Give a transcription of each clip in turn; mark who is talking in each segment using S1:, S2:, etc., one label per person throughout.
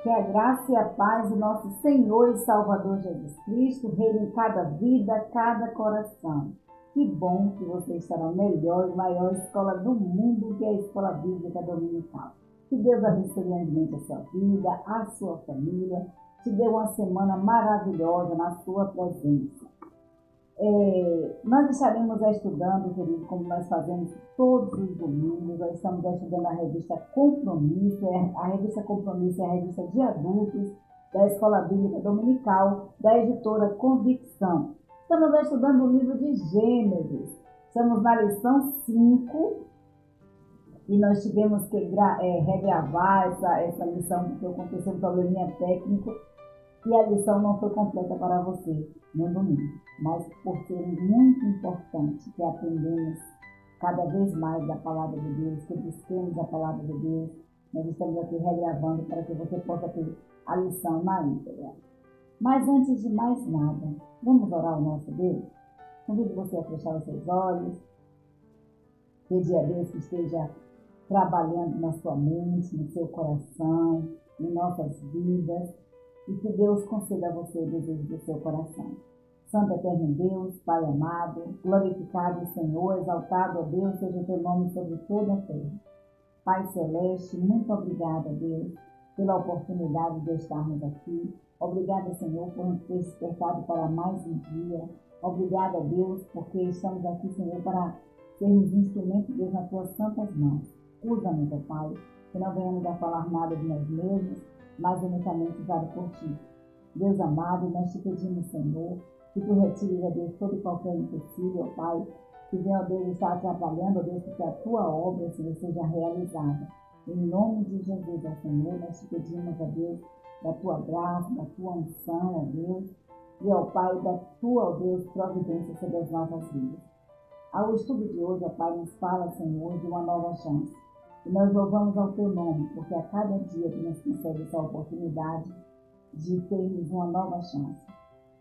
S1: Que a graça e a paz do nosso Senhor e Salvador Jesus Cristo reine em cada vida, cada coração. Que bom que você está na melhor e maior escola do mundo, que é a Escola Bíblica Dominical. Que Deus abençoe grandemente a sua vida, a sua família. Te dê uma semana maravilhosa na sua presença. Nós estaremos estudando, querido, como nós fazemos todos os domingos. Nós estamos estudando a revista Compromisso. A revista Compromisso é a revista de adultos da Escola Bíblica Dominical, da editora Convicção. Estamos estudando o livro de Gênesis. Estamos na lição 5 e nós tivemos que regravar essa lição porque aconteceu um probleminha técnico e a lição não foi completa para você no domingo, mas por ser muito importante que aprendemos cada vez mais da palavra de Deus, que busquemos a palavra de Deus, nós estamos aqui regravando para que você possa ter a lição na íntegra. Mas antes de mais nada, vamos orar ao nosso Deus? Convido você a fechar os seus olhos, pedir a Deus que esteja trabalhando na sua mente, no seu coração, em nossas vidas, e que Deus conceda a você o desejo do seu coração. Santo eterno Deus, Pai amado, glorificado Senhor, exaltado, ó Deus, seja o teu nome sobre toda a terra. Pai celeste, muito obrigada, Deus, pela oportunidade de estarmos aqui. Obrigada, Senhor, por nos ter despertado para mais um dia. Obrigada, Deus, porque estamos aqui, Senhor, para sermos instrumentos, Deus, nas tuas santas mãos. Usa-nos, ó Pai, que não venhamos a falar nada de nós mesmos, mas unicamente usado por ti. Deus amado, nós te pedimos, Senhor, que tu retires, ó Deus, todo e qualquer empecilho, ó Pai, que venha, ó Deus, estar atrapalhando, ó Deus, que a tua obra, Senhor, seja realizada. Em nome de Jesus, ó Senhor, nós te pedimos, ó Deus, da tua graça, da tua unção, ó Deus, e, ó Pai, da tua, ó Deus, providência sobre as nossas vidas. Ao estudo de hoje, ó Pai, nos fala, Senhor, de uma nova chance. E nós louvamos ao teu nome, porque a cada dia tu nos concede essa oportunidade de termos uma nova chance.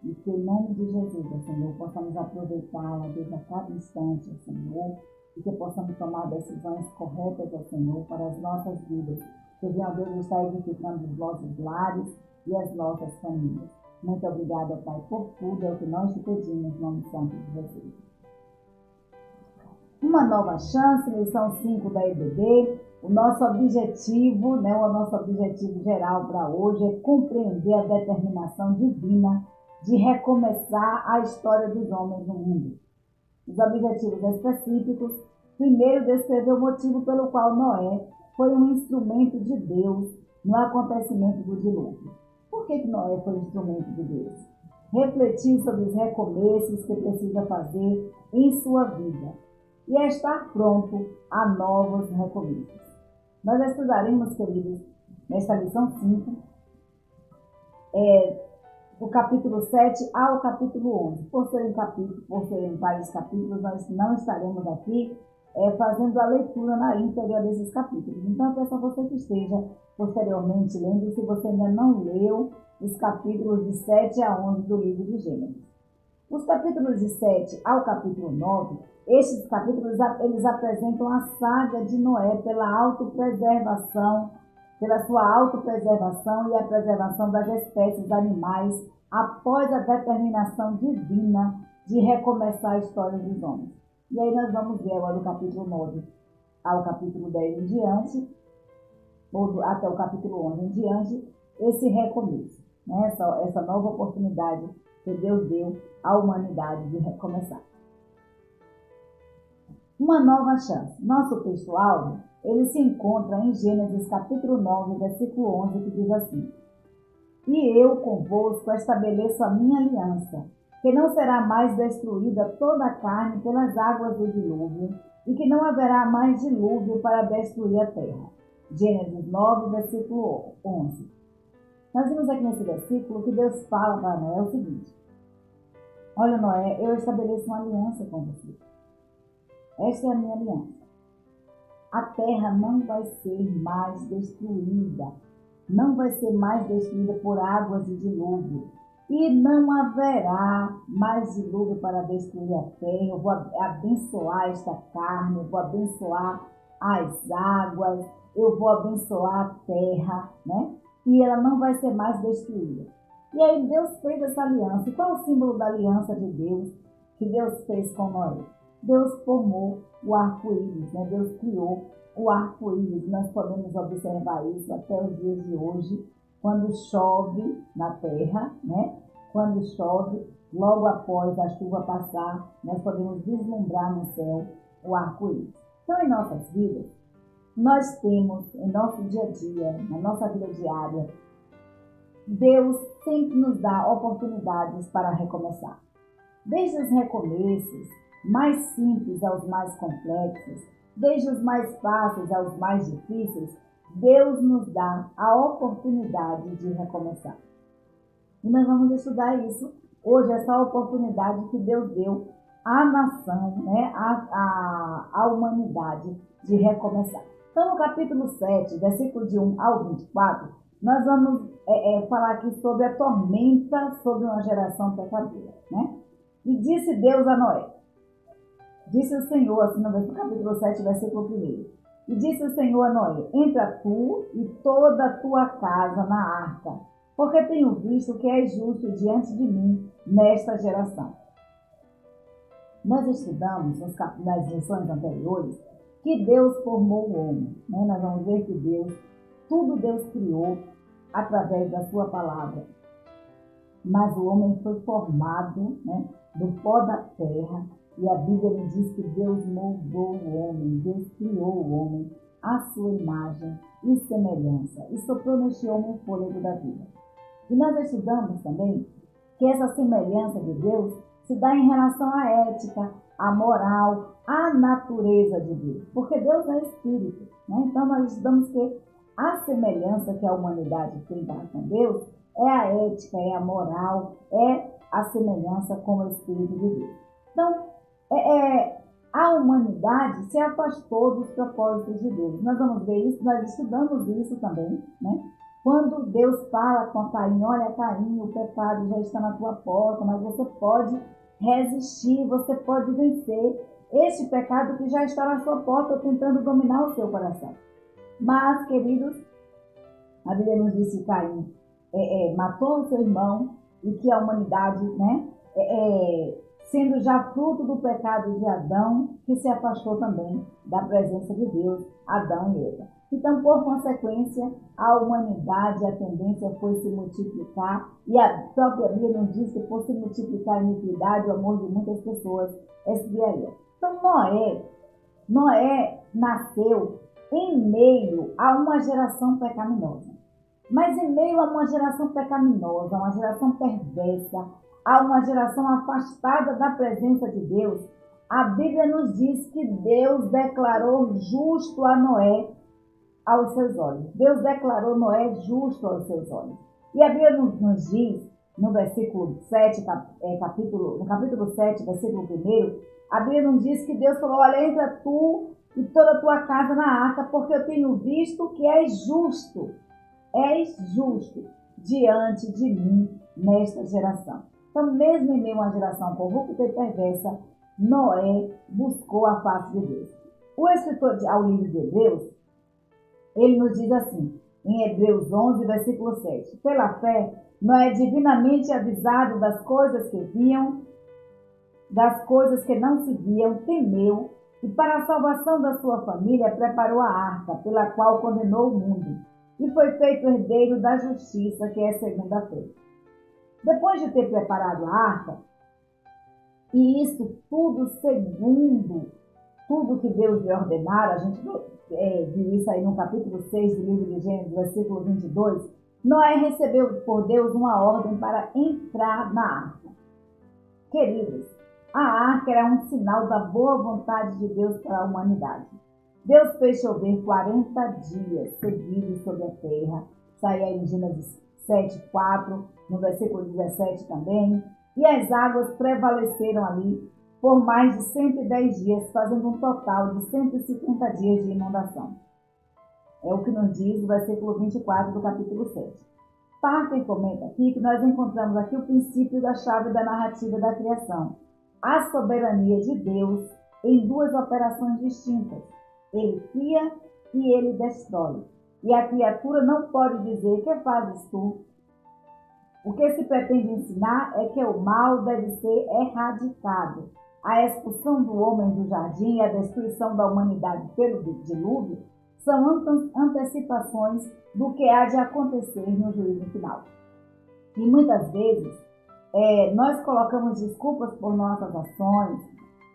S1: E que em nome de Jesus, ó Senhor, possamos aproveitá-la, Deus, a cada instante, ó Senhor, e que possamos tomar decisões corretas, ó Senhor, para as nossas vidas. Que venha, ó Deus, estar edificando os nossos lares e as nossas famílias. Muito obrigada, Pai, por tudo, é o que nós te pedimos, em nome santo de Jesus. Uma nova chance, lição 5 da EBD. O nosso objetivo, o nosso objetivo geral para hoje é compreender a determinação divina de recomeçar a história dos homens no mundo. Os objetivos específicos: primeiro, descrever o motivo pelo qual Noé foi um instrumento de Deus no acontecimento do dilúvio. Por que Noé foi um instrumento de Deus? Refletir sobre os recomeços que precisa fazer em sua vida e estar pronto a novos recomeços. Nós estudaremos, queridos, nesta lição 5, do capítulo 7 ao capítulo 11. Por serem vários capítulos, nós não estaremos aqui fazendo a leitura na íntegra desses capítulos. Então, eu peço a você que esteja posteriormente lendo, se você ainda não leu, os capítulos de 7 a 11 do livro de Gênesis. Os capítulos de 7 ao capítulo 9, estes capítulos eles apresentam a saga de Noé pela sua autopreservação e a preservação das espécies animais após a determinação divina de recomeçar a história dos homens. E aí nós vamos ver agora do capítulo 9 ao capítulo 10 em diante, ou até o capítulo 11 em diante, esse recomeço, essa nova oportunidade que Deus deu à humanidade de recomeçar. Uma nova chance. Nosso texto-alvo, ele se encontra em Gênesis capítulo 9, versículo 11, que diz assim: E eu convosco estabeleço a minha aliança, que não será mais destruída toda a carne pelas águas do dilúvio, e que não haverá mais dilúvio para destruir a terra. Gênesis 9, versículo 11. Nós vimos aqui nesse versículo que Deus fala para Noé o seguinte: olha, Noé, eu estabeleço uma aliança com você. Esta é a minha aliança. A terra não vai ser mais destruída. Não vai ser mais destruída por águas de dilúvio. E não haverá mais dilúvio para destruir a terra. Eu vou abençoar esta carne, eu vou abençoar as águas, eu vou abençoar a terra, e ela não vai ser mais destruída. E aí Deus fez essa aliança. E qual é o símbolo da aliança de Deus que Deus fez com Noé? Deus formou o arco-íris, né? Deus criou o arco-íris. Nós podemos observar isso até os dias de hoje, quando chove na terra, né? Quando chove, logo após a chuva passar, nós podemos vislumbrar no céu o arco-íris. Então, em nossas vidas, nós temos, em nosso dia a dia, na nossa vida diária, Deus sempre nos dá oportunidades para recomeçar. Desde os recomeços mais simples aos mais complexos, desde os mais fáceis aos mais difíceis, Deus nos dá a oportunidade de recomeçar. E nós vamos estudar isso hoje, essa oportunidade que Deus deu à nação, né, à humanidade de recomeçar. Então, no capítulo 7, versículo de 1 ao 24, nós vamos falar aqui sobre a tormenta sobre uma geração pecadora, né? E disse Deus a Noé, disse o Senhor, assim no capítulo 7, versículo 1. E disse o Senhor a Noé, entra tu e toda a tua casa na arca, porque tenho visto que és justo diante de mim nesta geração. Nós estudamos nas lições anteriores que Deus formou o homem, né? Nós vamos ver que tudo Deus criou através da sua palavra. Mas o homem foi formado, né, do pó da terra, e a Bíblia nos diz que Deus moldou o homem, Deus criou o homem à sua imagem e semelhança, e soprou neste homem o fôlego da vida. E nós estudamos também que essa semelhança de Deus se dá em relação à ética, à moral, à natureza de Deus, porque Deus é espírito, né? Então nós estudamos que a semelhança que a humanidade tem com Deus é a ética, é a moral, é a semelhança com o Espírito de Deus. Então, a humanidade se afastou dos propósitos de Deus. Nós vamos ver isso, nós estudamos isso também, né? Quando Deus fala com Caim, olha Caim, o pecado já está na tua porta, mas você pode resistir, você pode vencer este pecado que já está na sua porta tentando dominar o seu coração. Mas, queridos, a Bíblia nos diz que Caim matou o seu irmão e que a humanidade, né, sendo já fruto do pecado de Adão, que se afastou também da presença de Deus, Adão e Eva. Então, por consequência, a humanidade, a tendência foi se multiplicar, e a própria Bíblia nos diz que por se multiplicar a iniquidade, o amor de muitas pessoas esfriaria. Então, Noé nasceu em meio a uma geração pecaminosa. Mas em meio a uma geração pecaminosa, uma geração perversa, a uma geração afastada da presença de Deus, a Bíblia nos diz que Deus declarou justo a Noé aos seus olhos. Deus declarou Noé justo aos seus olhos. E a Bíblia nos diz, no versículo 7, no capítulo 7, versículo 1, a Bíblia nos diz que Deus falou, olha, entra tu e toda a tua casa na arca, porque eu tenho visto que és justo diante de mim nesta geração. Então, mesmo em meio a uma geração corrupta e perversa, Noé buscou a face de Deus. O escritor ao livro de Hebreus, ele nos diz assim, em Hebreus 11, versículo 7, pela fé, Noé divinamente avisado das coisas que viam, das coisas que não se viam, temeu, e para a salvação da sua família preparou a arca, pela qual condenou o mundo, e foi feito herdeiro da justiça, que é segundo a fé. Depois de ter preparado a arca, e isso tudo segundo tudo que Deus lhe ordenara, a gente viu isso aí no capítulo 6 do livro de Gênesis, versículo 22, Noé recebeu por Deus uma ordem para entrar na arca. Queridos, a arca era um sinal da boa vontade de Deus para a humanidade. Deus fez chover 40 dias seguidos sobre a terra. Sai aí em Gênesis 7:4, no versículo 17 também. E as águas prevaleceram ali por mais de 110 dias, fazendo um total de 150 dias de inundação. É o que nos diz o versículo 24 do capítulo 7. Parker comenta aqui que nós encontramos aqui o princípio da chave da narrativa da criação. A soberania de Deus em duas operações distintas. Ele cria e ele destrói. e a criatura não pode dizer: que fazes tu? O que se pretende ensinar é que o mal deve ser erradicado. A expulsão do homem do jardim e a destruição da humanidade pelo dilúvio são antecipações do que há de acontecer no juízo final. E muitas vezes nós colocamos desculpas por nossas ações,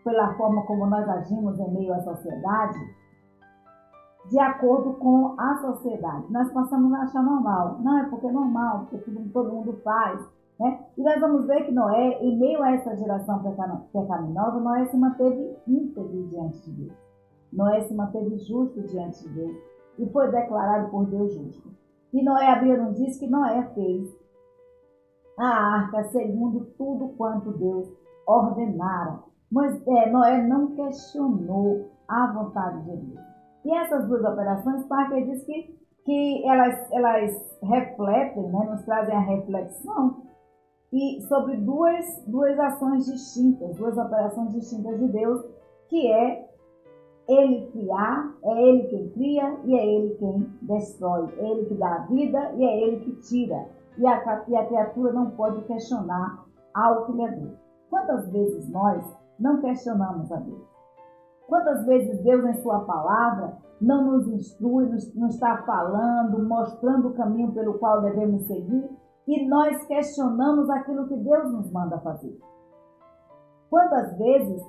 S1: pela forma como nós agimos em meio à sociedade, de acordo com a sociedade. Nós passamos a achar normal. Não, é porque é normal, porque todo mundo faz. Né? E nós vamos ver que Noé, em meio a essa geração pecaminosa, Noé se manteve íntegro diante de Deus. Noé se manteve justo diante de Deus e foi declarado por Deus justo. E Noé, a Bíblia nos diz que Noé fez a arca segundo tudo quanto Deus ordenara. Mas Noé não questionou a vontade de Deus. E essas duas operações, Parker diz que elas refletem, né, nos trazem a reflexão e sobre duas ações distintas, duas operações distintas de Deus, que é Ele criar, é Ele quem cria e é Ele quem destrói, é Ele que dá a vida e é Ele que tira. E a criatura não pode questionar ao Criador. Quantas vezes nós não questionamos a Deus? Quantas vezes Deus, em sua palavra, não nos instrui, não está falando, mostrando o caminho pelo qual devemos seguir, e nós questionamos aquilo que Deus nos manda fazer? Quantas vezes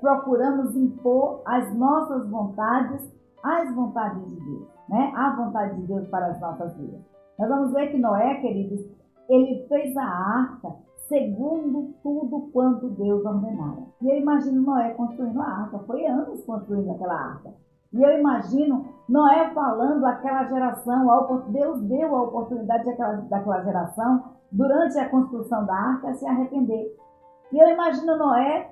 S1: procuramos impor as nossas vontades às vontades de Deus, né? A vontade de Deus para as nossas vidas. Nós vamos ver que Noé, queridos, ele fez a arca segundo tudo quanto Deus ordenara. E eu imagino Noé construindo a arca, foi anos construindo aquela arca. E eu imagino Noé falando àquela geração, Deus deu a oportunidade daquela geração, durante a construção da arca, se arrepender. E eu imagino Noé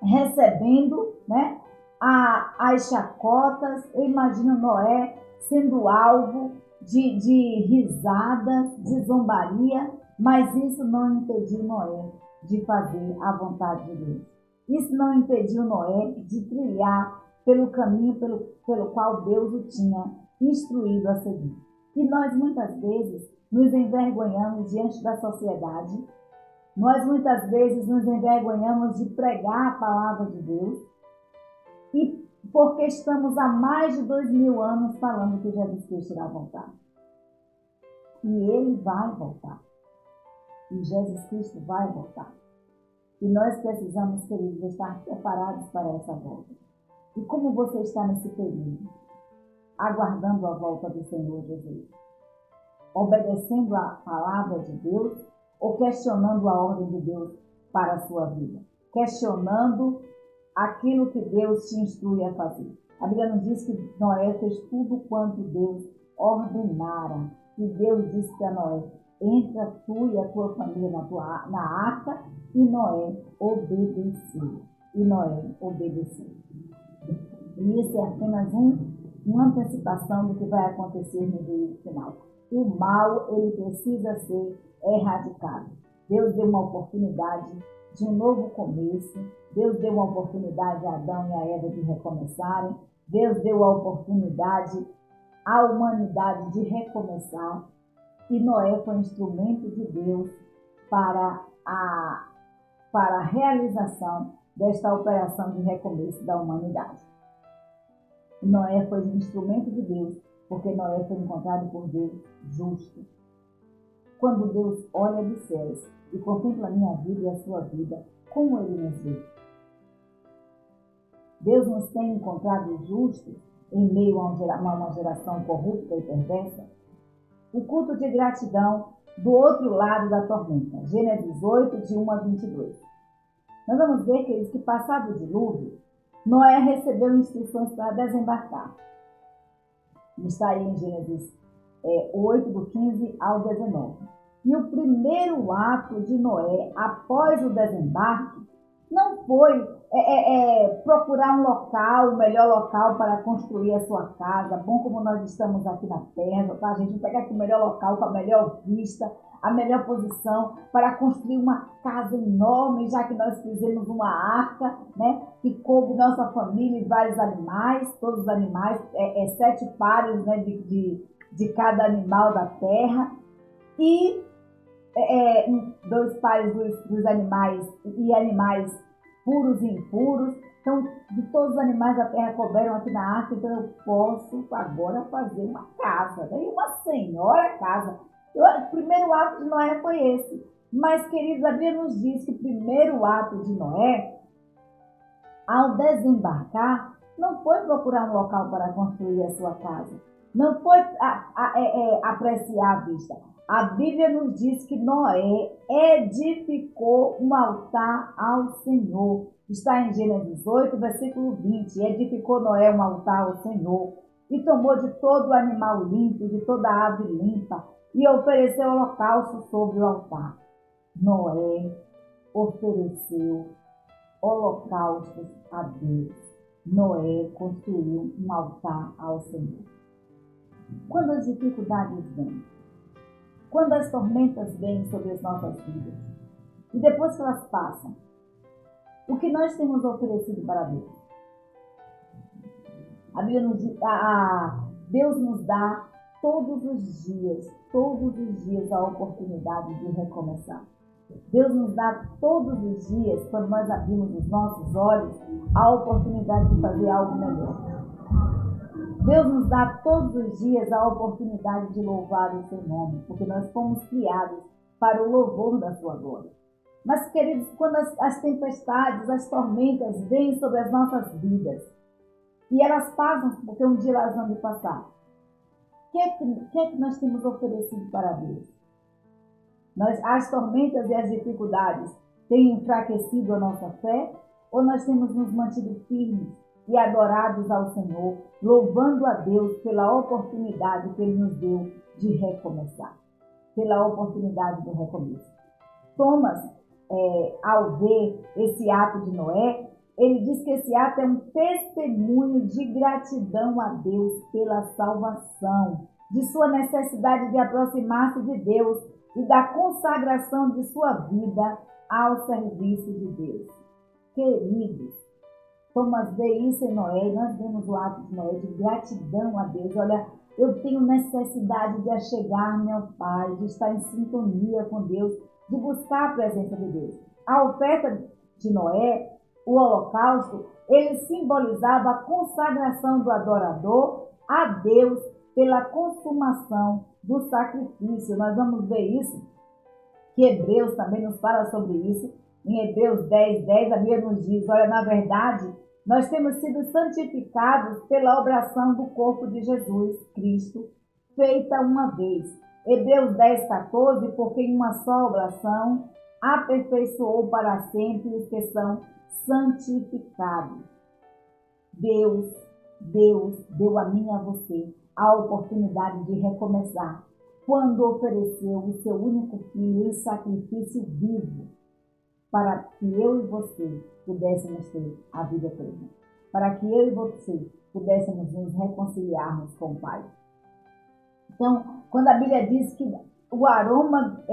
S1: recebendo, né, as chacotas, eu imagino Noé sendo alvo de risadas, de zombaria, mas isso não impediu Noé de fazer a vontade de Deus. Isso não impediu Noé de trilhar pelo caminho pelo qual Deus o tinha instruído a seguir. E nós muitas vezes nos envergonhamos diante da sociedade, nós muitas vezes nos envergonhamos de pregar a palavra de Deus, e porque estamos há mais de 2000 anos falando que Jesus Cristo irá voltar. E Ele vai voltar. E Jesus Cristo vai voltar. E nós precisamos, queridos, estar preparados para essa volta. E como você está nesse período? Aguardando a volta do Senhor Jesus? Obedecendo a palavra de Deus ou questionando a ordem de Deus para a sua vida? Questionando aquilo que Deus te instrui a fazer. A Bíblia nos diz que Noé fez tudo quanto Deus ordenara. E Deus disse para Noé: entra tu e a tua família na arca, e Noé obedeceu. E isso é apenas uma antecipação do que vai acontecer no juízo final. O mal, ele precisa ser erradicado. Deus deu uma oportunidade de um novo começo. Deus deu uma oportunidade a Adão e a Eva de recomeçarem. Deus deu a oportunidade à humanidade de recomeçar. E Noé foi instrumento de Deus para a realização desta operação de recomeço da humanidade. Noé foi um instrumento de Deus, porque Noé foi encontrado por Deus justo. Quando Deus olha dos céus e contempla a minha vida e a sua vida, como Ele nos vê? Deus nos tem encontrado justos em meio a uma geração corrupta e perversa? O culto de gratidão do outro lado da tormenta. Gênesis 8, de 1 a 22. Nós vamos ver, queridos, que passado o dilúvio, Noé recebeu instruções para desembarcar. Está aí em Gênesis 8, do 15 ao 19. E o primeiro ato de Noé, após o desembarque, Não foi procurar um local, o melhor local para construir a sua casa, bom como nós estamos aqui na terra, tá? A gente pega aqui o melhor local com a melhor vista, a melhor posição para construir uma casa enorme, já que nós fizemos uma arca, né, que coube nossa família e vários animais, todos os animais, 7 pares, né, de cada animal da terra, e 2 pares dos animais e animais puros e impuros. Então, de todos os animais da terra couberam aqui na arca, então eu posso agora fazer uma casa, né? E uma senhora casa. O primeiro ato de Noé foi esse. Mas, queridos, a Bíblia nos diz que o primeiro ato de Noé, ao desembarcar, não foi procurar um local para construir a sua casa. Não foi apreciar a vista. A Bíblia nos diz que Noé edificou um altar ao Senhor. Está em Gênesis 8, versículo 20. Edificou Noé um altar ao Senhor e tomou de todo animal limpo, de toda ave limpa, e ofereceu holocausto sobre o altar. Noé ofereceu holocaustos a Deus. Noé construiu um altar ao Senhor. Quando as dificuldades vêm, quando as tormentas vêm sobre as nossas vidas, e depois que elas passam, o que nós temos oferecido para Deus? A Bíblia nos diz, Deus nos dá todos os dias a oportunidade de recomeçar. Deus nos dá todos os dias, quando nós abrimos os nossos olhos, a oportunidade de fazer algo melhor. Deus nos dá todos os dias a oportunidade de louvar o seu nome, porque nós fomos criados para o louvor da sua glória. Mas, queridos, quando as tempestades, as tormentas vêm sobre as nossas vidas, e elas passam, porque um dia elas vão de passar, o que é que nós temos oferecido para Deus? As tormentas e as dificuldades têm enfraquecido a nossa fé, ou nós temos nos mantido firmes e adorados ao Senhor, louvando a Deus pela oportunidade que Ele nos deu de recomeçar, pela oportunidade do recomeço? Thomas, ao ver esse ato de Noé, ele diz que esse ato é um testemunho de gratidão a Deus pela salvação, de sua necessidade de aproximar-se de Deus e da consagração de sua vida ao serviço de Deus. Queridos, Thomas vê isso em Noé, e nós vemos o ato de Noé de gratidão a Deus. Olha, eu tenho necessidade de achegar-me ao Pai, de estar em sintonia com Deus, de buscar a presença de Deus. A oferta de Noé, o holocausto, ele simbolizava a consagração do adorador a Deus pela consumação do sacrifício. Nós vamos ver isso, que Hebreus também nos fala sobre isso. Em Hebreus 10:10, a Bíblia nos diz, olha, na verdade, nós temos sido santificados pela obração do corpo de Jesus Cristo, feita uma vez. Hebreus 10:14, porque em uma só oblação aperfeiçoou para sempre os que são santificados. Deus deu a mim e a você a oportunidade de recomeçar quando ofereceu o seu único filho em sacrifício vivo, para que eu e você pudéssemos ter a vida eterna, para que eu e você pudéssemos nos reconciliarmos com o Pai. Então, quando a Bíblia diz que o aroma,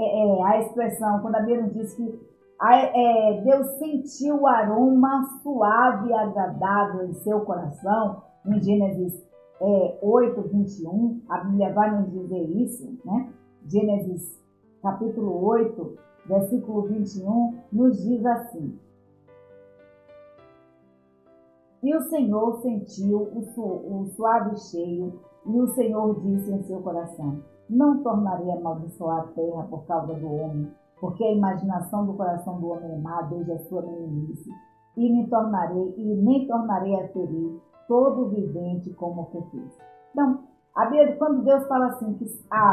S1: a expressão, quando a Bíblia diz que Deus sentiu o aroma suave e agradável em seu coração, em Gênesis 8:21, a Bíblia vai nos dizer isso, né? Gênesis capítulo 8, versículo 21, nos diz assim: e o Senhor sentiu o suave cheiro, e o Senhor disse em seu coração: não tornarei a amaldiçoar a terra por causa do homem, porque a imaginação do coração do homem é má desde a sua meninice, e nem tornarei a ferir todo vivente como o que fiz. Então, a Bíblia, quando Deus fala assim,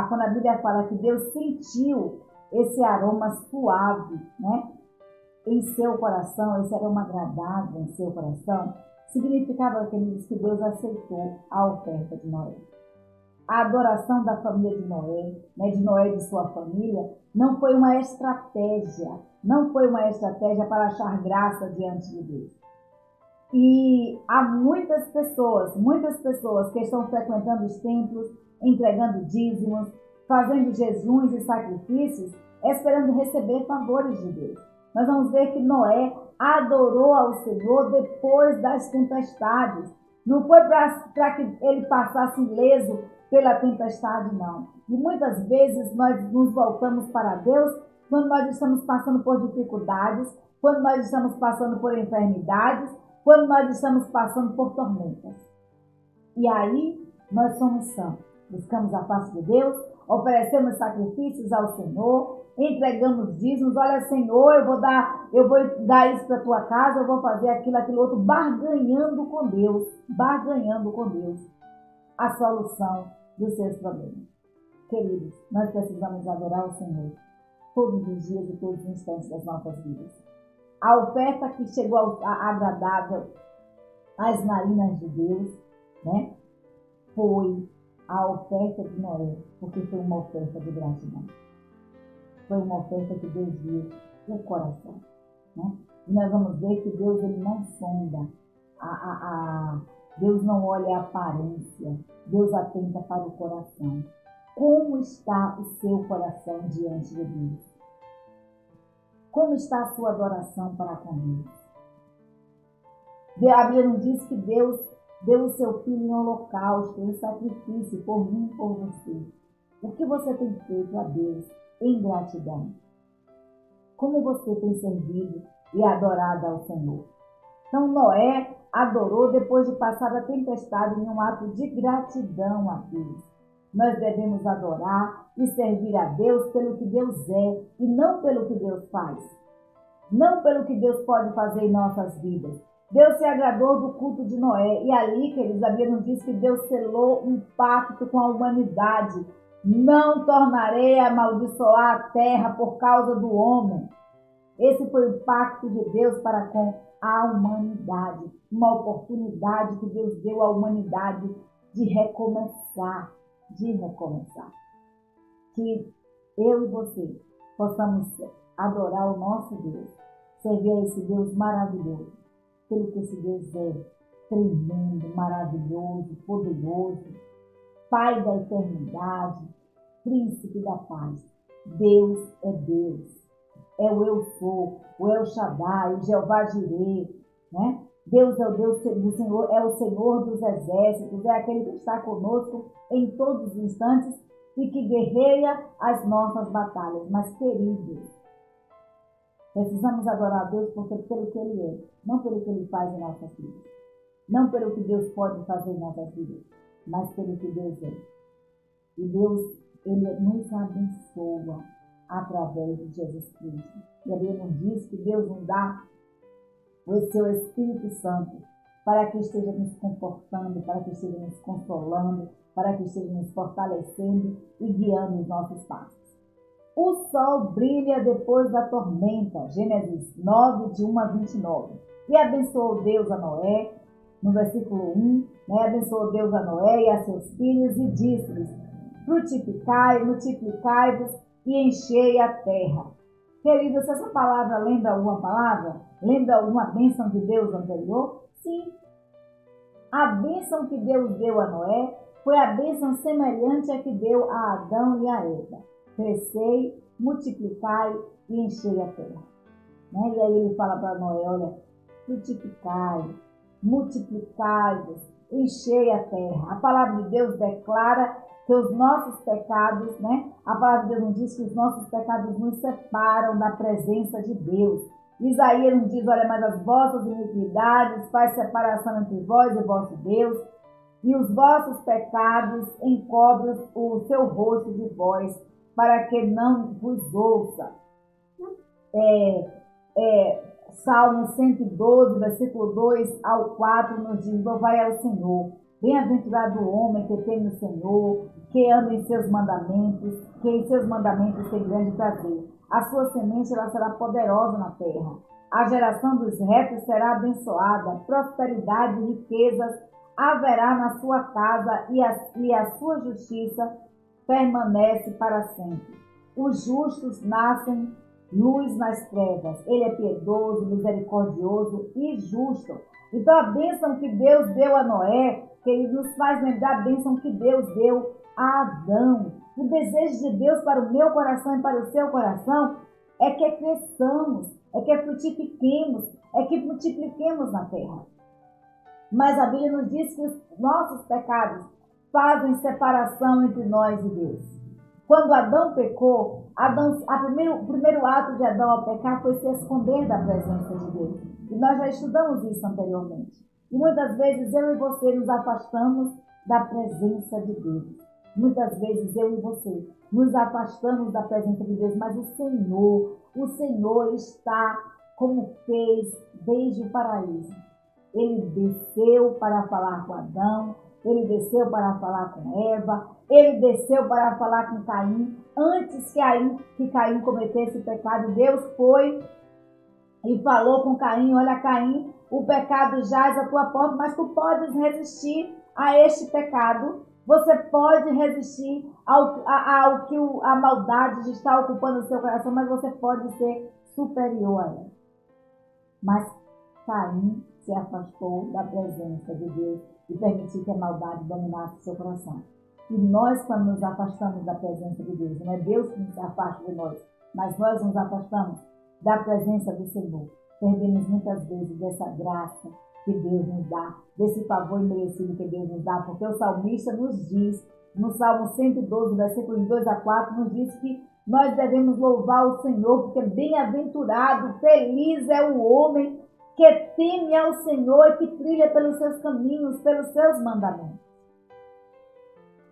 S1: quando a Bíblia fala que Deus sentiu esse aroma suave, né, em seu coração, esse aroma agradável em seu coração, significava que Deus aceitou a oferta de Noé. A adoração da família de Noé, né, de Noé e de sua família, não foi uma estratégia, não foi uma estratégia para achar graça diante de Deus. E há muitas pessoas que estão frequentando os templos, entregando dízimos, fazendo jejuns e sacrifícios, esperando receber favores de Deus. Nós vamos ver que Noé adorou ao Senhor depois das tempestades. Não foi para que ele passasse ileso pela tempestade, não. E muitas vezes nós nos voltamos para Deus quando nós estamos passando por dificuldades, quando nós estamos passando por enfermidades, quando nós estamos passando por tormentas. E aí nós somos santos. Buscamos a face de Deus, oferecemos sacrifícios ao Senhor, entregamos dízimos. Olha, Senhor, eu vou dar isso para a tua casa, eu vou fazer aquilo outro, barganhando com Deus a solução dos seus problemas. Queridos, nós precisamos adorar o Senhor todos os dias e todos os instantes das nossas vidas. A oferta que chegou agradável às narinas de Deus, né, foi a oferta de Noé, porque foi uma oferta de gratidão. Foi uma oferta que Deus viu no coração, né? E nós vamos ver que Deus, ele não sonda, Deus não olha a aparência, Deus atenta para o coração. Como está o seu coração diante de Deus? Como está a sua adoração para com Deus? A Bíblia não diz que Deus deu o seu Filho em holocausto, em sacrifício por mim e por você. O que você tem feito a Deus em gratidão? Como você tem servido e adorado ao Senhor? Então Noé adorou depois de passar a tempestade em um ato de gratidão a Deus. Nós devemos adorar e servir a Deus pelo que Deus é e não pelo que Deus faz. Não pelo que Deus pode fazer em nossas vidas. Deus se agradou do culto de Noé. E ali, queridos, a Bíblia nos diz que Deus selou um pacto com a humanidade. Não tornarei a amaldiçoar a terra por causa do homem. Esse foi o pacto de Deus para com a humanidade. Uma oportunidade que Deus deu à humanidade de recomeçar. Que eu e você possamos adorar o nosso Deus, servir a esse Deus maravilhoso, pelo que esse Deus é tremendo, maravilhoso, poderoso, Pai da eternidade, Príncipe da paz. Deus é Deus, é o Eu Sou, o El Shaddai, o Jeová Jireh, né? Deus é o Deus do Senhor, é o Senhor dos exércitos, é aquele que está conosco em todos os instantes e que guerreia as nossas batalhas. Mas, queridos, precisamos adorar a Deus pelo que Ele é, não pelo que Ele faz em nossas vidas. Não pelo que Deus pode fazer em nossas vidas, mas pelo que Deus é. E Deus, Ele nos abençoa através de Jesus Cristo. E a Bíblia nos diz que Deus nos dá o seu Espírito Santo para que esteja nos confortando, para que esteja nos consolando, para que esteja nos fortalecendo e guiando os nossos passos. O sol brilha depois da tormenta, Gênesis 9, de 1 a 29. E abençoou Deus a Noé, no versículo 1, né? Abençoou Deus a Noé e a seus filhos e disse-lhes: frutificai, multiplicai-vos e enchei a terra. Queridos, essa palavra lembra alguma palavra? Lembra alguma bênção de Deus anterior? Sim. A bênção que Deus deu a Noé foi a bênção semelhante à que deu a Adão e a Eva. Crescei, multiplicai e enchei a terra. Né? E aí ele fala para Noé, olha, frutificai, multiplicai-vos, enchei a terra. A palavra de Deus declara que os nossos pecados, né? A palavra de Deus nos diz que os nossos pecados nos separam da presença de Deus. Isaías nos diz, olha, mas as vossas iniquidades faz separação entre vós e vosso Deus, e os vossos pecados encobrem o seu rosto de vós, para que não vos ouça. Salmo 112, versículo 2 ao 4, nos diz, louvai ao Senhor. Bem-aventurado o homem que teme o Senhor, que anda em seus mandamentos, que em seus mandamentos tem grande prazer. A sua semente ela será poderosa na terra. A geração dos retos será abençoada. Prosperidade e riquezas haverá na sua casa e a sua justiça permanece para sempre. Os justos nascem luz nas trevas. Ele é piedoso, misericordioso e justo. Então a bênção que Deus deu a Noé, que ele nos faz lembrar a bênção que Deus deu a Adão. O desejo de Deus para o meu coração e para o seu coração é que cresçamos, é que frutifiquemos, é que multipliquemos na terra. Mas a Bíblia nos diz que os nossos pecados fazem separação entre nós e Deus. Quando Adão pecou, o primeiro ato de Adão ao pecar foi se esconder da presença de Deus. E nós já estudamos isso anteriormente. E muitas vezes eu e você nos afastamos da presença de Deus. Muitas vezes eu e você nos afastamos da presença de Deus, mas o Senhor está como fez desde o paraíso. Ele desceu para falar com Adão, ele desceu para falar com Eva, ele desceu para falar com Caim. Antes que Caim cometesse o pecado, Deus foi e falou com Caim: olha, Caim, o pecado jaz à tua porta, mas tu podes resistir a este pecado. Você pode resistir ao que a maldade está ocupando o seu coração, mas você pode ser superior a ela. Mas Caim se afastou da presença de Deus e permitiu que a maldade dominasse o seu coração. E nós, quando nos afastamos da presença de Deus, não é Deus que nos afasta de nós, mas nós nos afastamos da presença do Senhor. Perdemos muitas vezes dessa graça que Deus nos dá, desse favor imerecido que Deus nos dá, porque o salmista nos diz, no Salmo 112, versículos 2 a 4, nos diz que nós devemos louvar o Senhor, porque bem-aventurado, feliz é o homem que teme ao Senhor e que trilha pelos seus caminhos, pelos seus mandamentos.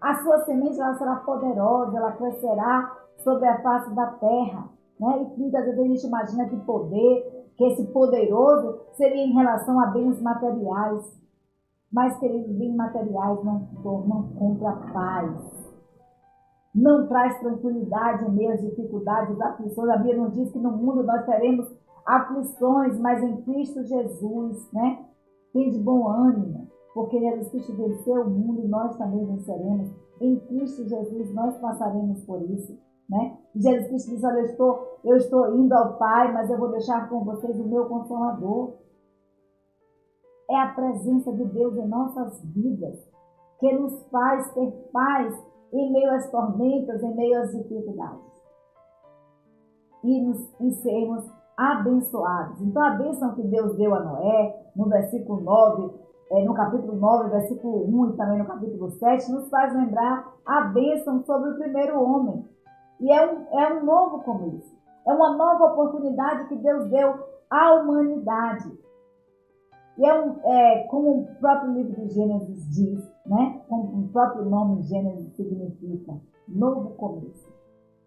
S1: A sua semente ela será poderosa, ela crescerá sobre a face da terra. Né? E muitas vezes a gente imagina que esse poderoso seria em relação a bens materiais. Mas, queridos, bens materiais não compra paz. Não traz tranquilidade em meio às dificuldades, às aflições. A Bíblia nos diz que no mundo nós teremos aflições, mas em Cristo Jesus, né? Tem de bom ânimo, porque Jesus Cristo venceu o mundo e nós também venceremos. Em Cristo Jesus nós passaremos por isso, né? E Jesus Cristo diz: olha, eu estou indo ao Pai, mas eu vou deixar com vocês o meu Consolador. É a presença de Deus em nossas vidas que nos faz ter paz em meio às tormentas, em meio às dificuldades. E sermos abençoados. Então a bênção que Deus deu a Noé, no versículo 9, no capítulo 9, versículo 1 e também no capítulo 7, nos faz lembrar a bênção sobre o primeiro homem. E é um novo começo. É uma nova oportunidade que Deus deu à humanidade. E como o próprio livro de Gênesis diz, né? Como o próprio nome Gênesis significa novo começo.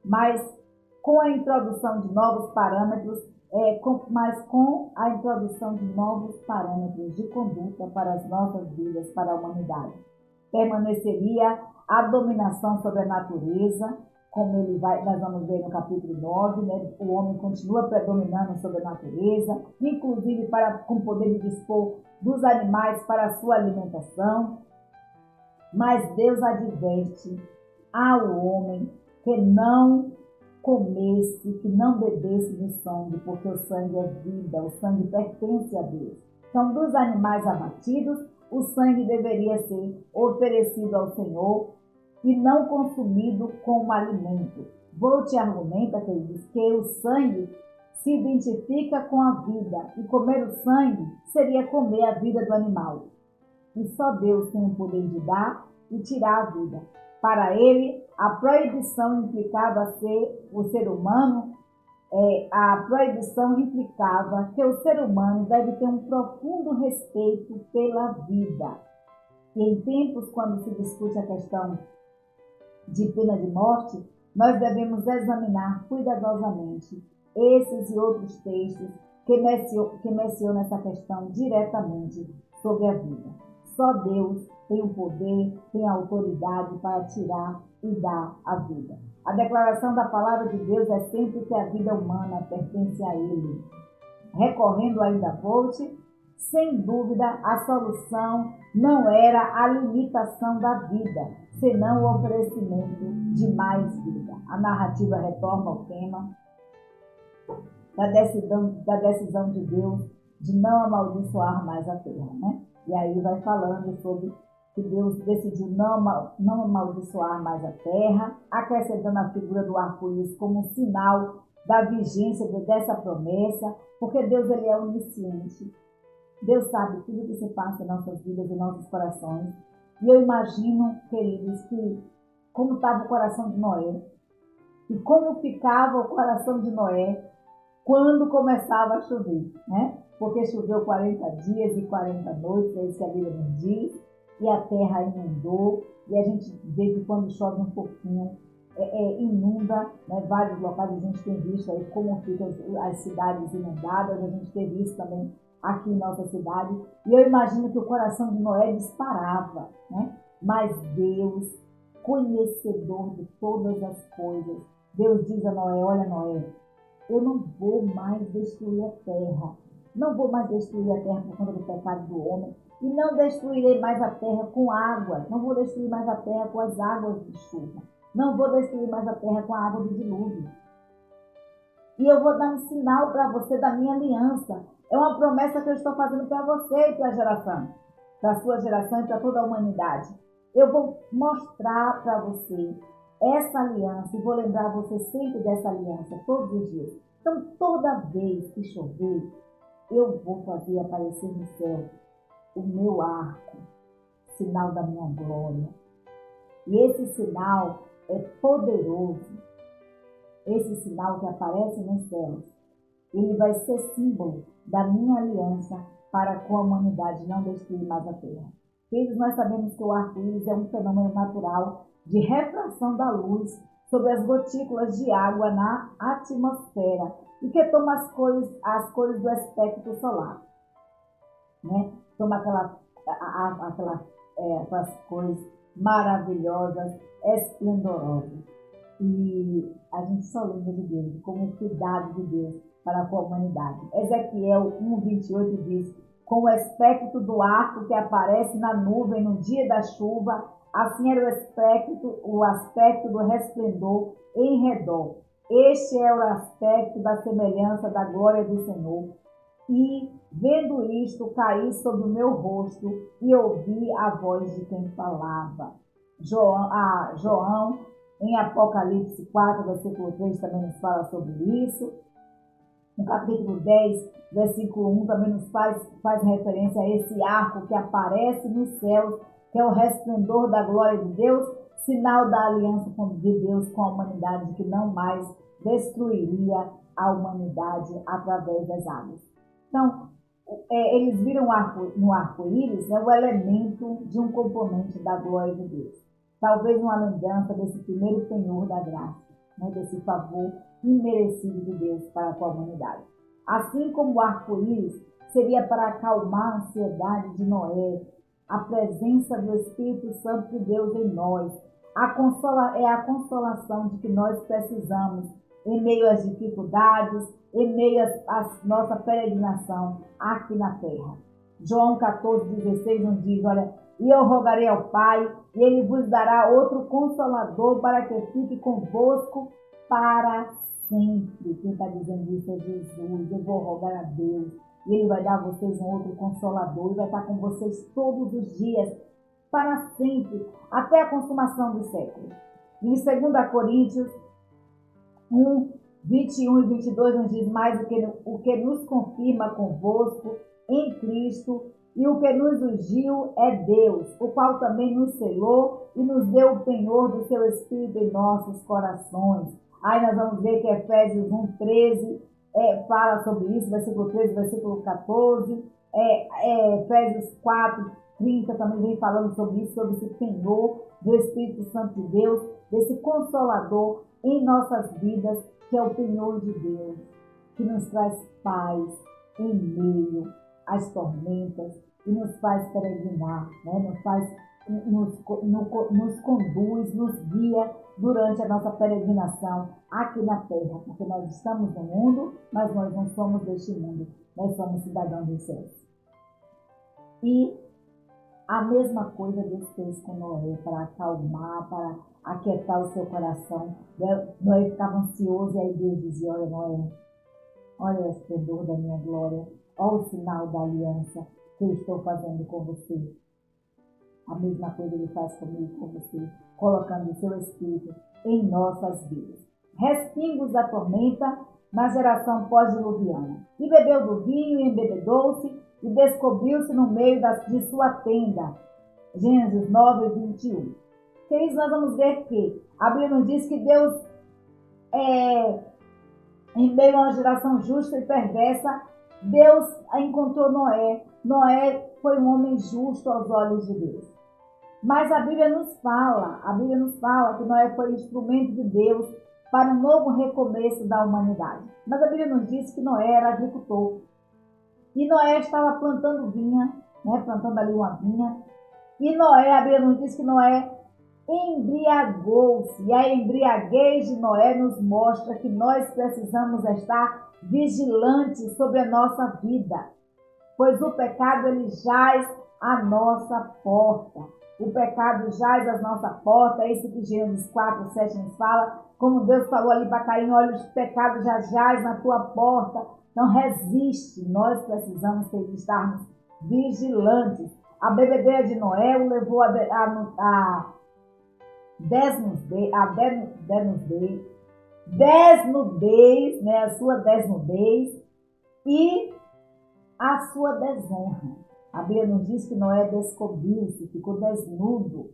S1: Mas com a introdução de novos parâmetros, com a introdução de novos parâmetros de conduta para as nossas vidas, para a humanidade. Permaneceria a dominação sobre a natureza, como nós vamos ver no capítulo 9, né? O homem continua predominando sobre a natureza, inclusive com o poder de dispor dos animais para a sua alimentação. Mas Deus adverte ao homem que não comesse, que não bebesse do sangue, porque o sangue é vida, o sangue pertence a Deus. Então, dos animais abatidos, o sangue deveria ser oferecido ao Senhor e não consumido como alimento. Volte argumenta, queridos, que o sangue se identifica com a vida, e comer o sangue seria comer a vida do animal. E só Deus tem o poder de dar e tirar a vida. Para ele, a proibição implicava o ser humano, a proibição implicava que o ser humano deve ter um profundo respeito pela vida. E em tempos, quando se discute a questão de pena de morte, nós devemos examinar cuidadosamente esses e outros textos que mencionam essa questão diretamente sobre a vida. Só Deus tem o poder, tem a autoridade para tirar e dar a vida. A declaração da palavra de Deus é sempre que a vida humana pertence a Ele. Recorrendo ainda a Volt, Sem dúvida, a solução não era a limitação da vida, senão o oferecimento de mais vida. A narrativa retorna ao tema da decisão de Deus de não amaldiçoar mais a terra, né? E aí vai falando sobre que Deus decidiu não amaldiçoar mais a terra, acrescentando a figura do arco-íris como um sinal da vigência dessa promessa, porque Deus ele é onisciente. Deus sabe tudo que se passa em nossas vidas e nossos corações. E eu imagino, queridos, que como estava o coração de Noé, e como ficava o coração de Noé quando começava a chover, né? Porque choveu 40 dias e 40 noites, é isso que a Bíblia nos diz, e a terra inundou, e a gente vê que quando chove um pouquinho, inunda, né? Vários locais a gente tem visto aí como ficam as cidades inundadas, a gente teve isso também aqui em nossa cidade, e eu imagino que o coração de Noé disparava, né? Mas Deus, conhecedor de todas as coisas, Deus diz a Noé: olha, Noé, eu não vou mais destruir a terra, não vou mais destruir a terra por conta do pecado do homem, e não destruirei mais a terra com água, não vou destruir mais a terra com as águas de chuva, não vou destruir mais a terra com a água do dilúvio. E eu vou dar um sinal para você da minha aliança. É uma promessa que eu estou fazendo para você e para a geração, para a sua geração e para toda a humanidade. Eu vou mostrar para você essa aliança e vou lembrar você sempre dessa aliança, todos os dias. Então, toda vez que chover, eu vou fazer aparecer no céu o meu arco, sinal da minha glória. E esse sinal é poderoso. Esse sinal que aparece nos céus, ele vai ser símbolo da minha aliança para com a humanidade não destruir mais a terra. Queridos, nós sabemos que o arco-íris é um fenômeno natural de refração da luz sobre as gotículas de água na atmosfera e que toma as cores do espectro solar, né? Toma aquelas cores maravilhosas, esplendorosas. E a gente só lembra de Deus, como o cuidado de Deus para com a humanidade. Ezequiel 1:28 diz: com o espectro do arco que aparece na nuvem no dia da chuva, assim era o aspecto do resplendor em redor. Este é o aspecto da semelhança da glória do Senhor. E, vendo isto, caí sobre o meu rosto e ouvi a voz de quem falava. João, em Apocalipse 4, versículo 3, também nos fala sobre isso. No capítulo 10, versículo 1, também nos faz referência a esse arco que aparece nos céus, que é o resplendor da glória de Deus, sinal da aliança de Deus com a humanidade, que não mais destruiria a humanidade através das águas. Então, eles viram no arco-íris, né, o elemento de um componente da glória de Deus. Talvez uma lembrança desse primeiro penhor da graça, né, desse favor imerecido de Deus para com a humanidade. Assim como o arco-íris seria para acalmar a ansiedade de Noé, a presença do Espírito Santo de Deus em nós, é a consolação de que nós precisamos em meio às dificuldades, em meio à nossa peregrinação aqui na terra. João 14:16 nos diz: olha, e eu rogarei ao Pai, e Ele vos dará outro Consolador para que fique convosco para sempre. Quem está dizendo isso é Jesus. Eu vou rogar a Deus, e Ele vai dar a vocês um outro Consolador, e vai estar com vocês todos os dias, para sempre, até a consumação dos séculos. E em 2 Coríntios 1:21 e 22 nos diz: mais o que nos confirma convosco em Cristo, e o que nos ungiu é Deus, o qual também nos selou e nos deu o penhor do seu Espírito em nossos corações. Aí nós vamos ver que Efésios 1:13 fala sobre isso, versículo 13, versículo 14. Efésios 4:30 também vem falando sobre isso, sobre esse penhor do Espírito Santo de Deus, desse Consolador em nossas vidas, que é o penhor de Deus, que nos traz paz em meio às tormentas e nos faz peregrinar, né? Nos conduz, nos guia durante a nossa peregrinação aqui na terra, porque nós estamos no mundo, mas nós não somos deste mundo, nós somos cidadãos dos céus. E a mesma coisa Deus fez com Noé, para acalmar, para aquietar o seu coração. Noé ficava ansioso e aí Deus dizia: olha, Noé, olha o esplendor da minha glória, olha o sinal da aliança que eu estou fazendo com você. A mesma coisa Ele faz comigo e com você, colocando o seu Espírito em nossas vidas. Respingos da tormenta na geração pós-diluviana. E bebeu do vinho e embebedou-se e descobriu-se no meio de sua tenda. Gênesis 9, 21. Queridos, nós vamos ver que a Bíblia nos diz que Deus, em meio a uma geração justa e perversa, Deus encontrou Noé. Noé foi um homem justo aos olhos de Deus. Mas a Bíblia nos fala que Noé foi instrumento de Deus para um novo recomeço da humanidade. Mas a Bíblia nos diz que Noé era agricultor. E Noé estava plantando vinha, plantando ali uma vinha. E Noé, a Bíblia nos diz que Noé embriagou-se. E a embriaguez de Noé nos mostra que nós precisamos estar vigilantes sobre a nossa vida. Pois o pecado, ele jaz à nossa porta. O pecado jaz à nossa porta, é isso que Gênesis 4, 7 nos fala. Como Deus falou ali para Caim: olha, o pecado já jaz na tua porta. Não resiste, nós precisamos estarmos vigilantes. A bebedeira de Noé o levou a desnudez, a sua desnudez e a sua desonra. A Bíblia nos diz que Noé descobriu-se, ficou desnudo,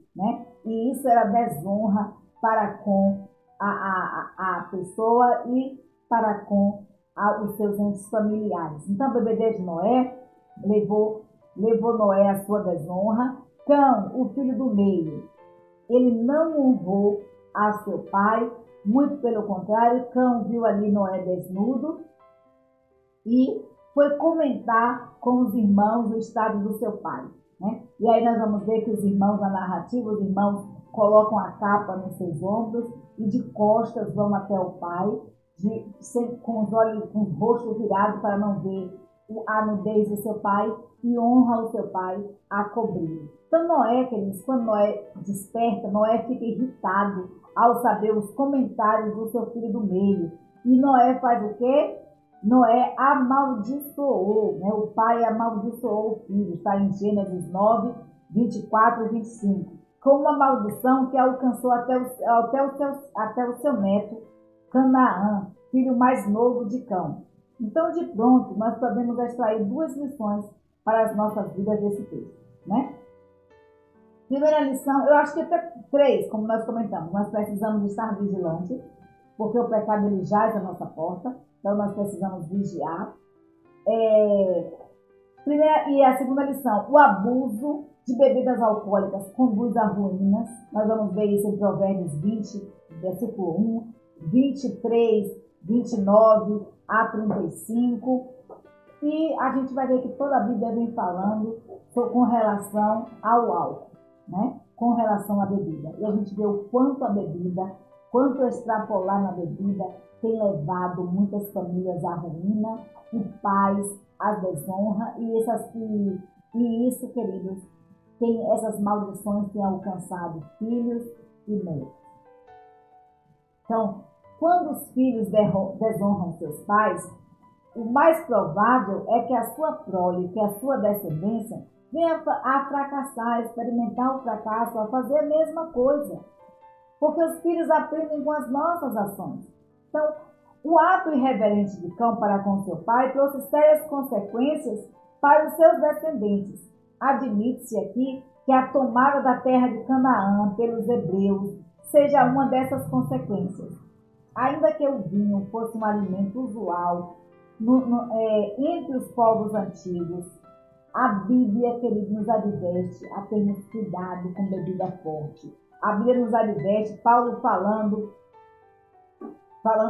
S1: E isso era desonra para com a pessoa e para com os seus entes familiares. Então, a bebedeira de Noé levou Noé à sua desonra. Cão, o filho do meio, ele não honrou a seu pai, muito pelo contrário. Cão viu ali Noé desnudo e foi comentar com os irmãos o estado do seu pai. E aí nós vamos ver que os irmãos, na narrativa, os irmãos colocam a capa nos seus ombros e de costas vão até o pai, com os olhos, com o rosto virado para não ver a nudez do seu pai, e honra o seu pai a cobrir. Então Noé, queridos, quando Noé desperta, Noé fica irritado ao saber os comentários do seu filho do meio. E Noé faz o quê? Noé amaldiçoou, o pai amaldiçoou o filho, está em Gênesis 9, 24 e 25, com uma maldição que alcançou até o seu neto, Canaã, filho mais novo de Cão. Então, de pronto, nós podemos extrair duas lições para as nossas vidas desse texto, Primeira lição, eu acho que até três, como nós comentamos. Nós precisamos estar vigilantes, porque o pecado ele jaz à nossa porta, então nós precisamos vigiar. Primeira e a segunda lição, o abuso de bebidas alcoólicas conduz a ruínas. Nós vamos ver isso em Provérbios 20, versículo 1, 23, 29 a 35. E a gente vai ver que toda a Bíblia vem falando com relação ao álcool, com relação à bebida. E a gente vê o quanto a bebida, quanto extrapolar na bebida tem levado muitas famílias à ruína e pais à desonra. E isso, queridos, essas maldições têm alcançado filhos e netos. Então, quando os filhos desonram seus pais, o mais provável é que a sua prole, que a sua descendência, venha a fracassar, a experimentar o fracasso, a fazer a mesma coisa. Porque os filhos aprendem com as nossas ações. Então, o ato irreverente de Cão para com seu pai trouxe sérias consequências para os seus descendentes. Admite-se aqui que a tomada da terra de Canaã pelos hebreus seja uma dessas consequências. Ainda que o vinho fosse um alimento usual entre os povos antigos, a Bíblia, querido, nos adverte a termos cuidado com bebida forte. A Bíblia nos adverte, Paulo falando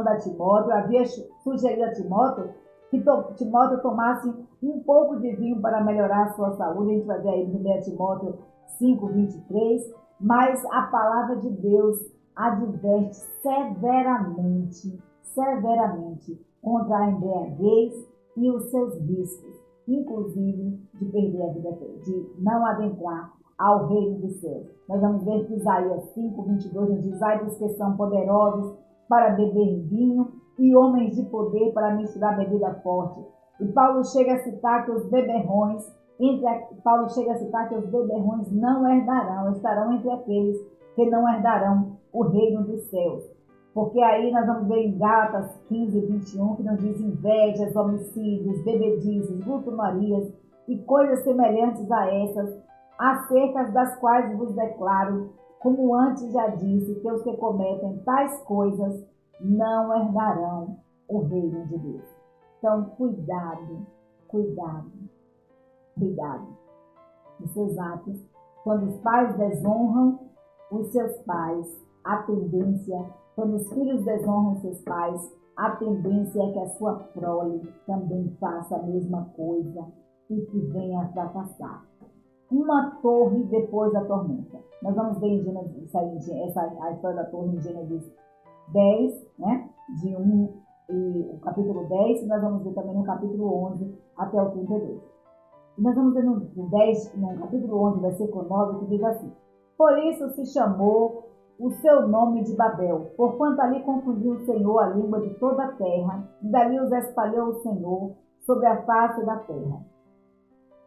S1: a Timóteo, havia sugerido a Timóteo que Timóteo tomasse um pouco de vinho para melhorar a sua saúde. A gente vai ver aí em 1 Timóteo 5, 23. Mas a palavra de Deus adverte severamente contra a embriaguez e os seus vícios. inclusive de perder a vida, de não adentrar ao reino dos céus. Nós vamos ver que Isaías 5:22 nos diz: ai dos que são poderosos para beber vinho e homens de poder para misturar bebida forte. E Paulo chega a citar que os beberrões não herdarão, estarão entre aqueles que não herdarão o reino dos céus. Porque aí nós vamos ver em Gálatas 15:21, que nos diz: invejas, homicídios, bebedices, glutonarias e coisas semelhantes a essas, acerca das quais vos declaro, como antes já disse, que os que cometem tais coisas não herdarão o reino de Deus. Então, cuidado dos seus atos. Quando os pais desonram os seus pais, quando os filhos desonram seus pais, a tendência é que a sua prole também faça a mesma coisa e que venha a fracassar. Uma torre depois da tormenta. Nós vamos ver em Gênesis, a história da torre em Gênesis 10, né? De 1 e o capítulo 10, e nós vamos ver também no capítulo 11 até o 32. E nós vamos ver no capítulo 11, versículo 9, que diz assim: por isso se chamou o seu nome de Babel, porquanto ali confundiu o Senhor a língua de toda a terra, e dali os espalhou o Senhor sobre a face da terra.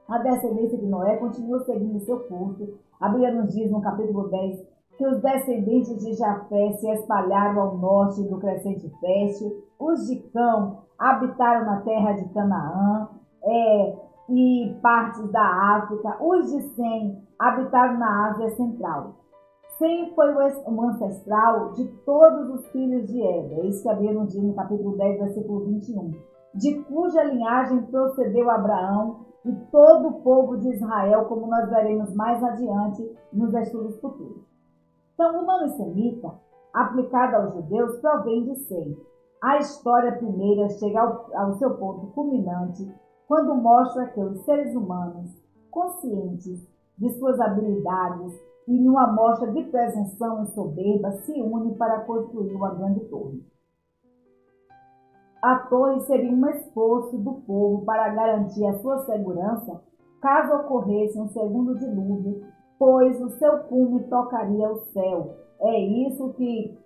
S1: A descendência de Noé continuou seguindo seu curso. A Bíblia nos diz no capítulo 10 que os descendentes de Jafé se espalharam ao norte do crescente fértil. Os de Cão habitaram na terra de Canaã e partes da África. Os de Sem habitaram na Ásia Central. Sem foi o ancestral de todos os filhos de Éder. É isso que a Bíblia nos diz no capítulo 10, versículo 21. De cuja linhagem procedeu Abraão e todo o povo de Israel, como nós veremos mais adiante nos estudos futuros. Então, o nome semita, aplicado aos judeus, provém de Sem. A história primeira chega ao seu ponto culminante quando mostra que os seres humanos, conscientes de suas habilidades e numa mostra de presunção e soberba, se unem para construir uma grande torre. A torre seria um esforço do povo para garantir a sua segurança caso ocorresse um segundo dilúvio, pois o seu cume tocaria o céu. É isso que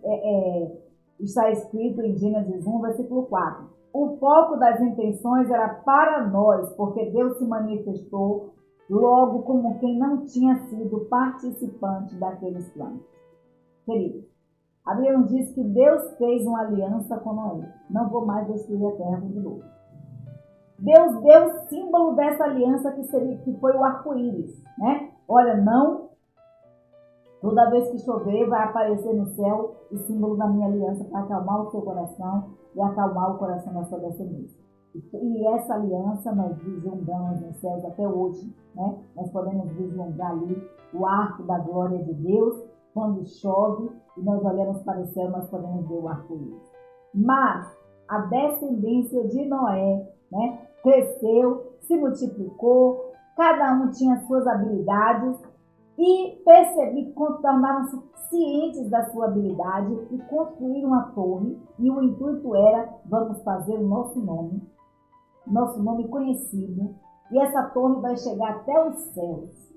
S1: está escrito em Gênesis 1, versículo 4. O foco das intenções era para nós, porque Deus se manifestou logo como quem não tinha sido participante daqueles planos. Queridos, a Bíblia nos diz que Deus fez uma aliança com Noé. Não vou mais destruir a terra de novo. Deus deu o símbolo dessa aliança que foi o arco-íris, né? Olha, não, toda vez que chover vai aparecer no céu o símbolo da minha aliança para acalmar o seu coração e acalmar o coração da sua descendência. E essa aliança nós vislumbramos nos céus até hoje, né? Nós podemos vislumbrar ali o arco da glória de Deus. Quando chove e nós olhamos para o céu, nós podemos ver o arco-íris. Mas a descendência de Noé, né, cresceu, se multiplicou, cada um tinha suas habilidades e tornaram-se cientes da sua habilidade e construíram uma torre. E o intuito era: vamos fazer o nosso nome conhecido, e essa torre vai chegar até os céus.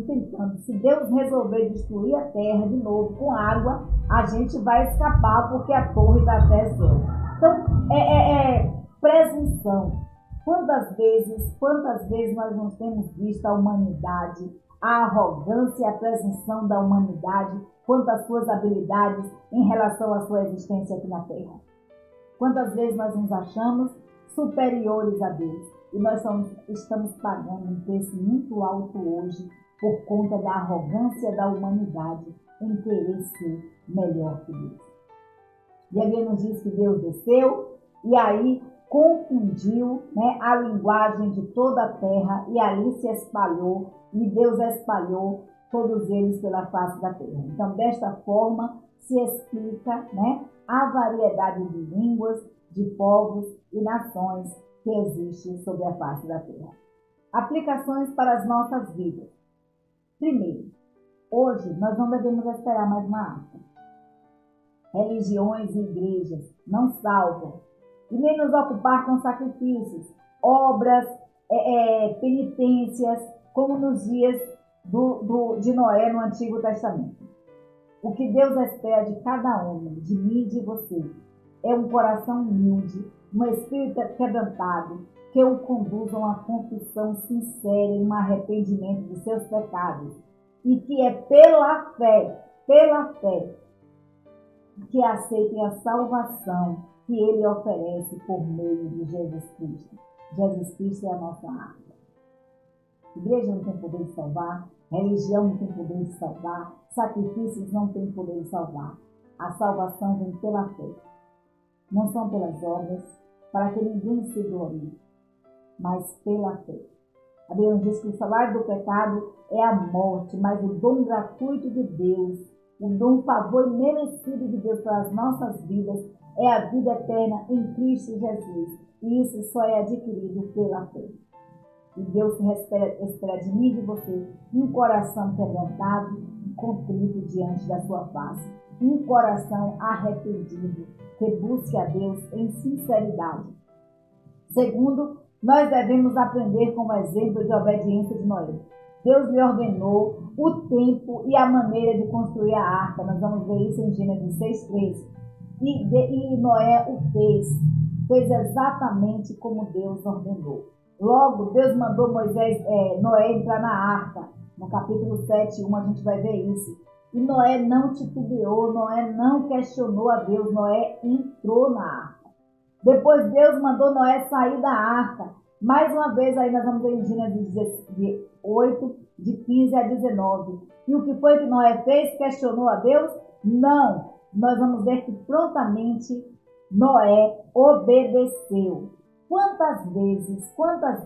S1: Tentando, se Deus resolver destruir a terra de novo com água, a gente vai escapar porque a torre vai até o céu. Então, presunção. Quantas vezes nós não temos visto a humanidade, a arrogância e a presunção da humanidade quanto às suas habilidades em relação à sua existência aqui na terra? Quantas vezes nós nos achamos superiores a Deus? E nós estamos pagando um preço muito alto hoje por conta da arrogância da humanidade em querer ser melhor que Deus. E a Bíblia nos diz que Deus desceu e aí confundiu, né, a linguagem de toda a terra e ali se espalhou, e Deus espalhou todos eles pela face da terra. Então, desta forma se explica, né, a variedade de línguas, de povos e nações que existe sobre a face da terra. Aplicações para as nossas vidas. Primeiro, hoje nós não devemos esperar mais uma arca. Religiões e igrejas não salvam, e nem nos ocupar com sacrifícios, obras, penitências, como nos dias de Noé no Antigo Testamento. O que Deus espera de cada homem, de mim e de você, é um coração humilde, um espírito quebrantado, que o conduzam à confissão sincera e um arrependimento de seus pecados. E que é pela fé, que aceitem a salvação que Ele oferece por meio de Jesus Cristo. Jesus Cristo é a nossa arca. Igreja não tem poder de salvar, religião não tem poder de salvar, sacrifícios não têm poder de salvar. A salvação vem pela fé. Não são pelas obras, para que ninguém se glorie, mas pela fé. A Bíblia diz que o salário do pecado é a morte, mas o dom gratuito de Deus, o dom favor merecido de Deus para as nossas vidas, é a vida eterna em Cristo Jesus. E isso só é adquirido pela fé. E Deus espera de mim e de você um coração quebrantado e contrito diante da sua face. Um coração arrependido, que busque a Deus em sinceridade. Segundo, nós devemos aprender com o exemplo de obediência de Noé. Deus lhe ordenou o tempo e a maneira de construir a arca. Nós vamos ver isso em Gênesis 6:13. E Noé o fez exatamente como Deus ordenou. Logo, Deus mandou Noé entrar na arca. No capítulo 7:1 a gente vai ver isso. E Noé não titubeou, Noé não questionou a Deus, Noé entrou na arca. Depois Deus mandou Noé sair da arca. Mais uma vez, aí nós vamos ver em Gênesis 8, de 15 a 19. E o que foi que Noé fez? Questionou a Deus? Não. Nós vamos ver que prontamente Noé obedeceu. Quantas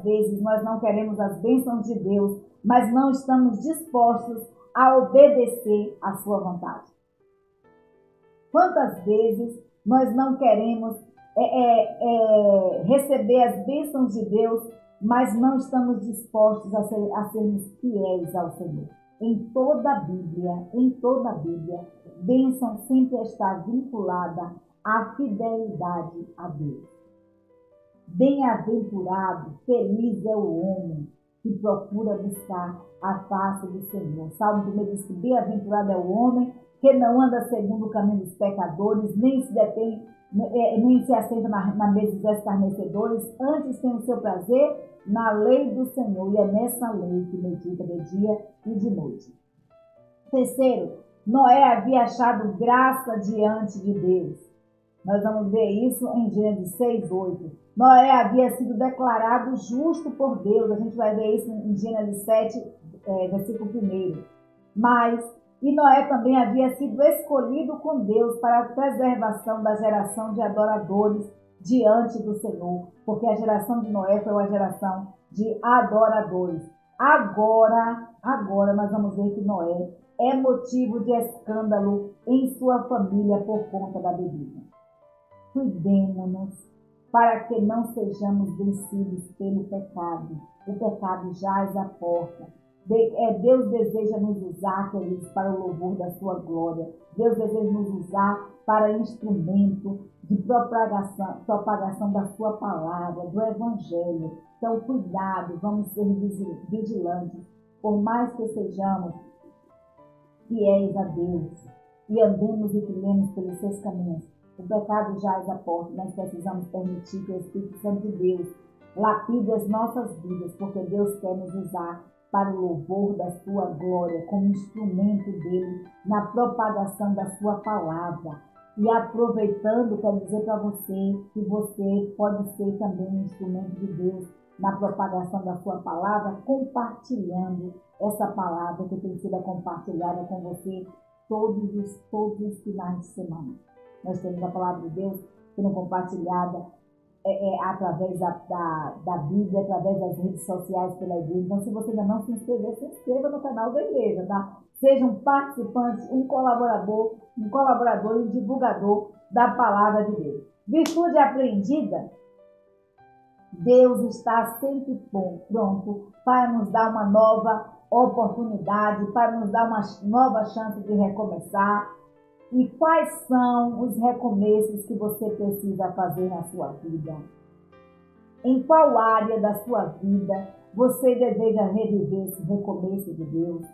S1: vezes nós não queremos as bênçãos de Deus, mas não estamos dispostos a obedecer à sua vontade? Quantas vezes nós não queremos receber as bênçãos de Deus, mas não estamos dispostos a sermos fiéis ao Senhor? Em toda a Bíblia, bênção sempre está vinculada à fidelidade a Deus. Bem-aventurado, feliz é o homem que procura buscar a face do Senhor. Salmo 1 diz que bem-aventurado é o homem que não anda segundo o caminho dos pecadores, nem se assenta na mesa dos escarnecedores, antes tem o seu prazer na lei do Senhor, e é nessa lei que medita de dia e de noite. Terceiro, Noé havia achado graça diante de Deus. Nós vamos ver isso em Gênesis 6:8. Noé havia sido declarado justo por Deus. A gente vai ver isso em Gênesis 7, versículo 1. E Noé também havia sido escolhido com Deus para a preservação da geração de adoradores diante do Senhor, porque a geração de Noé foi uma geração de adoradores. Agora nós vamos ver que Noé é motivo de escândalo em sua família por conta da bebida. Cuidemo-nos para que não sejamos vencidos pelo pecado. O pecado jaz à porta. Deus deseja nos usar, queridos, para o louvor da sua glória. Deus deseja nos usar para instrumento de propagação da sua palavra, do evangelho. Então, cuidado, vamos ser vigilantes. Por mais que sejamos fiéis a Deus e andemos e trilhemos pelos seus caminhos, o pecado jaz à porta. Nós precisamos permitir que o Espírito Santo de Deus lapide as nossas vidas, porque Deus quer nos usar para o louvor da sua glória, como instrumento dele na propagação da sua palavra. E aproveitando, quero dizer para você que você pode ser também um instrumento de Deus na propagação da sua palavra, compartilhando essa palavra que tem sido compartilhada com você todos os finais de semana. Nós temos a palavra de Deus sendo compartilhada através da Bíblia, através das redes sociais pela igreja. Então, se você ainda não se inscreveu, se inscreva no canal da igreja, tá? Seja um participante, um colaborador, um divulgador da palavra de Deus. Virtude aprendida, Deus está sempre pronto para nos dar uma nova oportunidade, para nos dar uma nova chance de recomeçar. E quais são os recomeços que você precisa fazer na sua vida? Em qual área da sua vida você deseja reviver esse recomeço de Deus?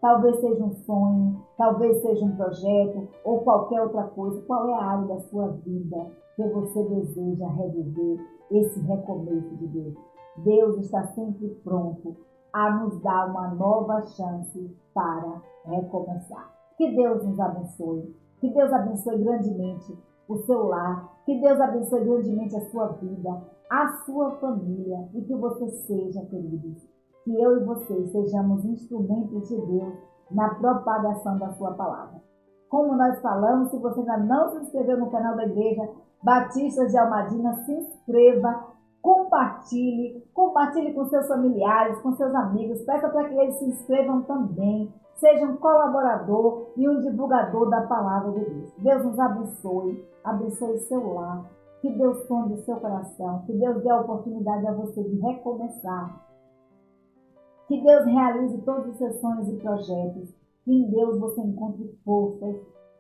S1: Talvez seja um sonho, talvez seja um projeto ou qualquer outra coisa. Qual é a área da sua vida que você deseja reviver esse recomeço de Deus? Deus está sempre pronto a nos dar uma nova chance para recomeçar. Que Deus nos abençoe. Que Deus abençoe grandemente o seu lar. Que Deus abençoe grandemente a sua vida, a sua família. E que você seja, queridos, que eu e vocês sejamos instrumentos de Deus na propagação da sua palavra. Como nós falamos, se você ainda não se inscreveu no canal da Igreja Batistas de Almadina, se inscreva, compartilhe com seus familiares, com seus amigos, peça para que eles se inscrevam também, seja um colaborador e um divulgador da palavra de Deus. Deus nos abençoe, abençoe o seu lar, que Deus sonde o seu coração, que Deus dê a oportunidade a você de recomeçar. Que Deus realize todos os seus sonhos e projetos. Que em Deus você encontre forças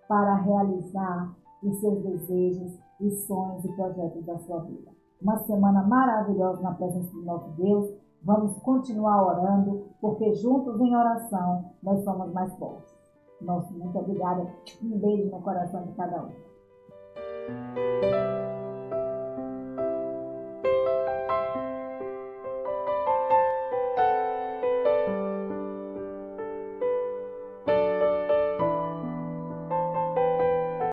S1: para realizar os seus desejos, os sonhos e projetos da sua vida. Uma semana maravilhosa na presença do nosso Deus. Vamos continuar orando, porque juntos em oração nós somos mais fortes. Muito obrigada. Um beijo no coração de cada um.